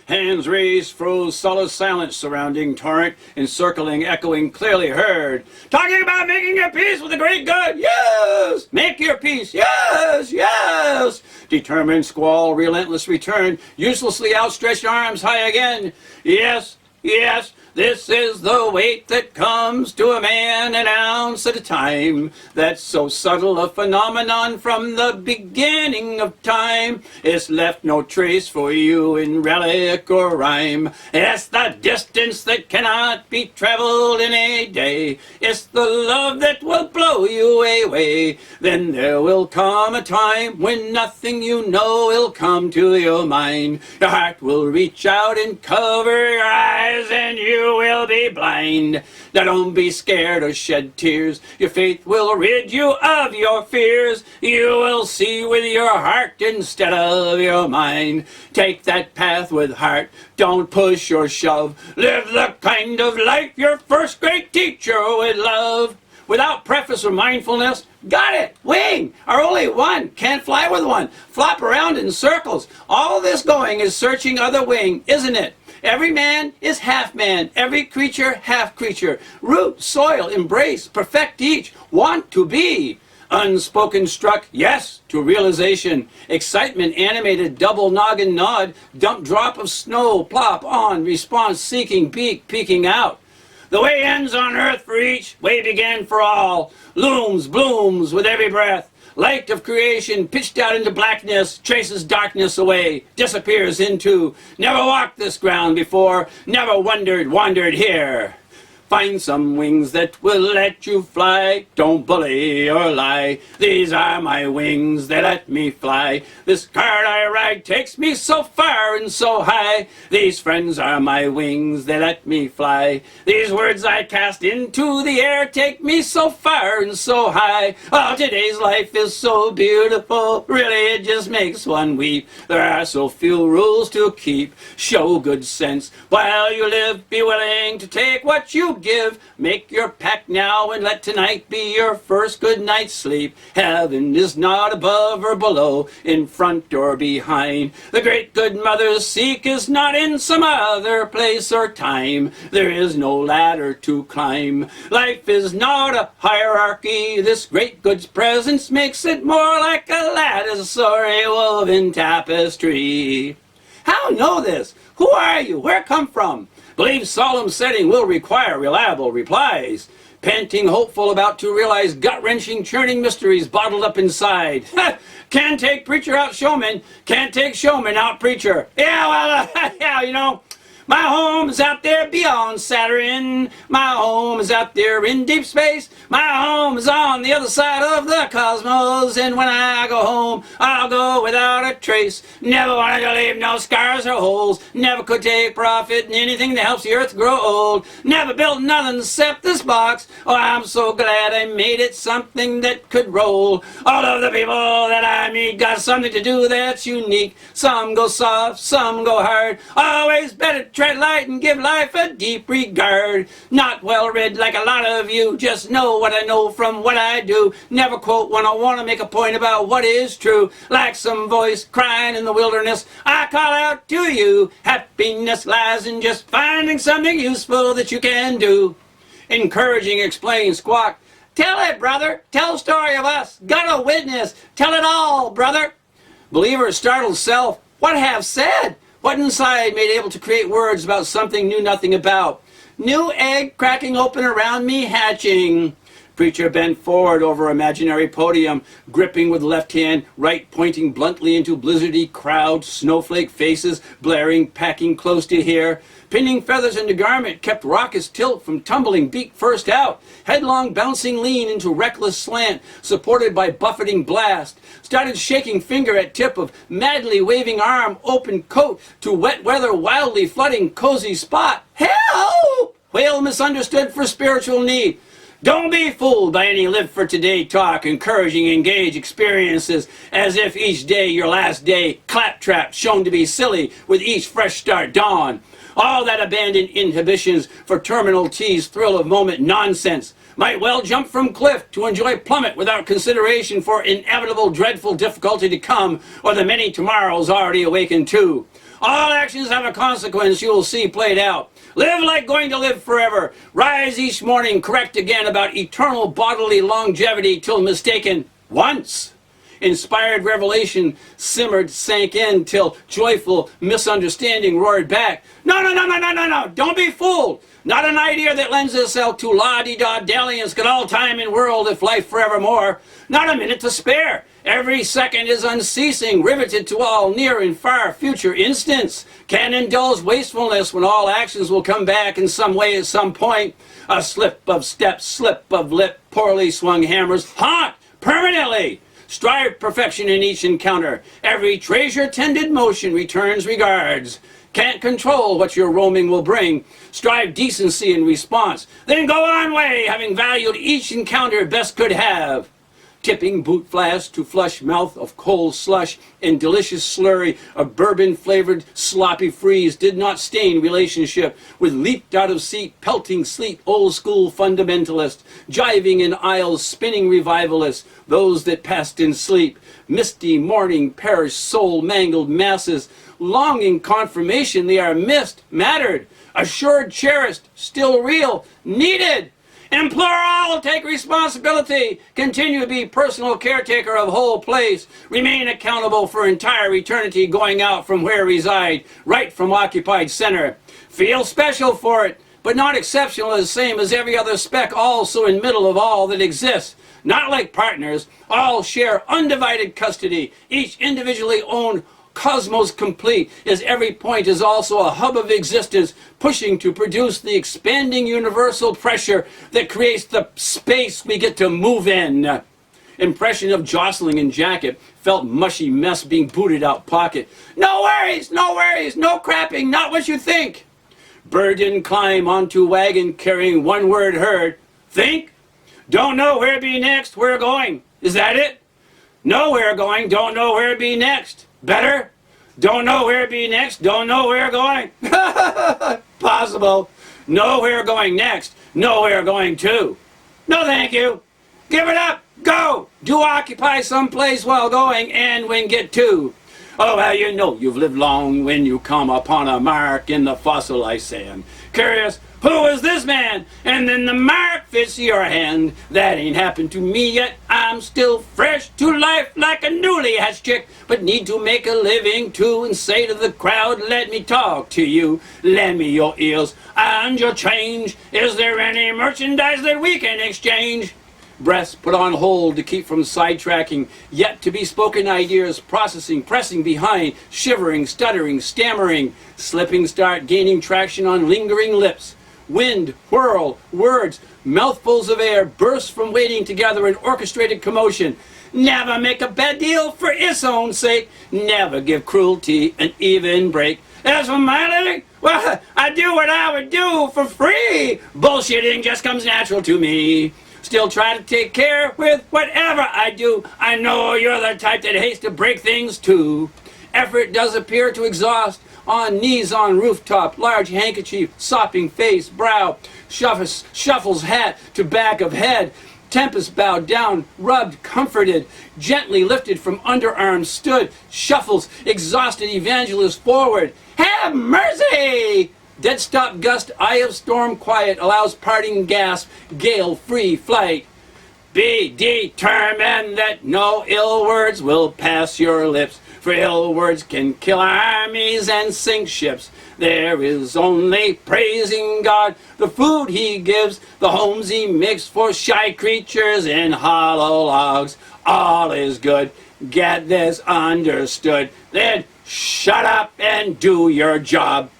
Hands raised froze solid silence surrounding torrent, encircling, echoing, clearly heard. Talking about making your peace with the great God. Yes! Make your peace. Yes! Yes! Determined squall, relentless return, uselessly outstretched arms high again. Yes! Yes! This is the weight that comes to a man an ounce at a time. That's so subtle a phenomenon from the beginning of time. It's left no trace for you in relic or rhyme. It's the distance that cannot be traveled in a day. It's the love that will blow you away. Then there will come a time when nothing you know will come to your mind. Your heart will reach out and cover your eyes, and you will be blind. Now don't be scared or shed tears. Your faith will rid you of your fears. You will see with your heart instead of your mind. Take that path with heart. Don't push or shove. Live the kind of life your first great teacher would love. Without preface or mindfulness, got it, wing, are only one, can't fly with one, flop around in circles. All this going is searching other wing, isn't it? Every man is half man, every creature half creature. Root, soil, embrace, perfect each, want to be. Unspoken struck, yes, to realization. Excitement animated, double noggin nod, dump drop of snow, plop on, response seeking, beak, peeking out. The way ends on earth for each, way began for all. Looms, blooms with every breath. Light of creation pitched out into blackness, chases darkness away, disappears into. Never walked this ground before, never wandered here. Find some wings that will let you fly. Don't bully or lie. These are my wings that let me fly. This cart I ride takes me so far and so high. These friends are my wings that let me fly. These words I cast into the air take me so far and so high. Oh, today's life is so beautiful. Really, it just makes one weep. There are so few rules to keep. Show good sense while you live. Be willing to take what you give. Make your pact now and let tonight be your first good night's sleep. Heaven is not above or below, in front or behind. The great good mother's seek is not in some other place or time. There is no ladder to climb. Life is not a hierarchy. This great good's presence makes it more like a lattice or a woven tapestry. How know this? Who are you? Where come from? Believe solemn setting will require reliable replies. Panting, hopeful, about to realize gut-wrenching, churning mysteries bottled up inside. Can't take preacher out showman. Can't take showman out preacher. Yeah, well, yeah, you know. My home is out there beyond Saturn. My home is out there in deep space. My home is on the other side of the cosmos. And when I go home, I'll go without a trace. Never wanted to leave no scars or holes. Never could take profit in anything that helps the earth grow old. Never built nothing except this box. Oh, I'm so glad I made it something that could roll. All of the people that I meet got something to do that's unique. Some go soft, some go hard. Always better tread light and give life a deep regard. Not well read like a lot of you, just know what I know from what I do. Never quote when I want to make a point about what is true. Like some voice crying in the wilderness, I call out to you. Happiness lies in just finding something useful that you can do. Encouraging, explain, squawk. Tell it, brother. Tell a story of us. Got a witness. Tell it all, brother. Believer, startled self. What have said? What inside made able to create words about something knew nothing about? New egg cracking open around me hatching. Preacher bent forward over imaginary podium, gripping with left hand, right pointing bluntly into blizzardy crowd, snowflake faces, blaring, packing close to hear. Pinning feathers into garment kept raucous tilt from tumbling beak first out, headlong bouncing lean into reckless slant, supported by buffeting blast. Started shaking finger at tip of madly waving arm, open coat to wet weather wildly flooding cozy spot. Help! Wail misunderstood for spiritual need. Don't be fooled by any live for today talk, encouraging engage experiences as if each day your last day, claptrap shown to be silly with each fresh start dawn. All that abandoned inhibitions for terminal tease thrill of moment nonsense might well jump from cliff to enjoy plummet without consideration for inevitable dreadful difficulty to come or the many tomorrows already awakened too. All actions have a consequence you will see played out. Live like going to live forever. Rise each morning, correct again about eternal bodily longevity till mistaken once. Inspired revelation simmered, sank in till joyful misunderstanding roared back. No, no, no, no, no, no, no. Don't be fooled. Not an idea that lends itself to la-di-da dalliance at all time in world if life forevermore. Not a minute to spare. Every second is unceasing, riveted to all near and far future instants. Can indulge wastefulness when all actions will come back in some way at some point. A slip of step, slip of lip, poorly swung hammers haunt permanently. Strive perfection in each encounter. Every treasure-tended motion returns regards. Can't control what your roaming will bring. Strive decency in response. Then go on way, having valued each encounter best could have. Tipping boot flask to flush mouth of cold slush and delicious slurry of bourbon-flavored sloppy freeze did not stain relationship with leaped out of seat, pelting sleet, old-school fundamentalist, jiving in aisles, spinning revivalists, those that passed in sleep, misty morning, perished soul, mangled masses, longing confirmation they are missed, mattered, assured, cherished, still real, needed. Implore all to take responsibility, continue to be personal caretaker of whole place, remain accountable for entire eternity going out from where reside, right from occupied center. Feel special for it, but not exceptional as same as every other speck also in middle of all that exists. Not like partners, all share undivided custody, each individually owned cosmos complete, as every point is also a hub of existence pushing to produce the expanding universal pressure that creates the space we get to move in. Impression of jostling in jacket, felt mushy mess being booted out pocket. No worries, no crapping, not what you think. Burden climb onto wagon carrying one word heard. Think? Don't know where be next, where going. Is that it? Know where going, don't know where be next. Better? Don't know where be next, don't know where going. Possible. Know where going next, know where going to. No thank you. Give it up, go. Do occupy someplace while going and when get to. Oh, well, you know you've lived long when you come upon a mark in the fossilized sand. Curious, who is this man? And then the mark fits your hand. That ain't happened to me yet. I'm still fresh to life like a newly hatched chick, but need to make a living too and say to the crowd, let me talk to you. Lend me your ears and your change. Is there any merchandise that we can exchange? Breaths put on hold to keep from sidetracking, yet to be spoken ideas, processing, pressing behind, shivering, stuttering, stammering, slipping start, gaining traction on lingering lips. Wind, whirl, words, mouthfuls of air burst from waiting together in orchestrated commotion. Never make a bad deal for its own sake. Never give cruelty an even break. As for my living, well, I do what I would do for free. Bullshitting just comes natural to me. Still try to take care with whatever I do. I know you're the type that hates to break things too. Effort does appear to exhaust. On knees on rooftop, large handkerchief, sopping face, brow, shuffles hat to back of head. Tempest bowed down, rubbed, comforted, gently lifted from underarms, stood, shuffles, exhausted evangelist forward. Have mercy! Dead stop gust, eye of storm quiet, allows parting gasp, gale free flight. Be determined that no ill words will pass your lips, for ill words can kill armies and sink ships. There is only praising God, the food he gives, the homes he makes for shy creatures in hollow logs. All is good, get this understood, then shut up and do your job.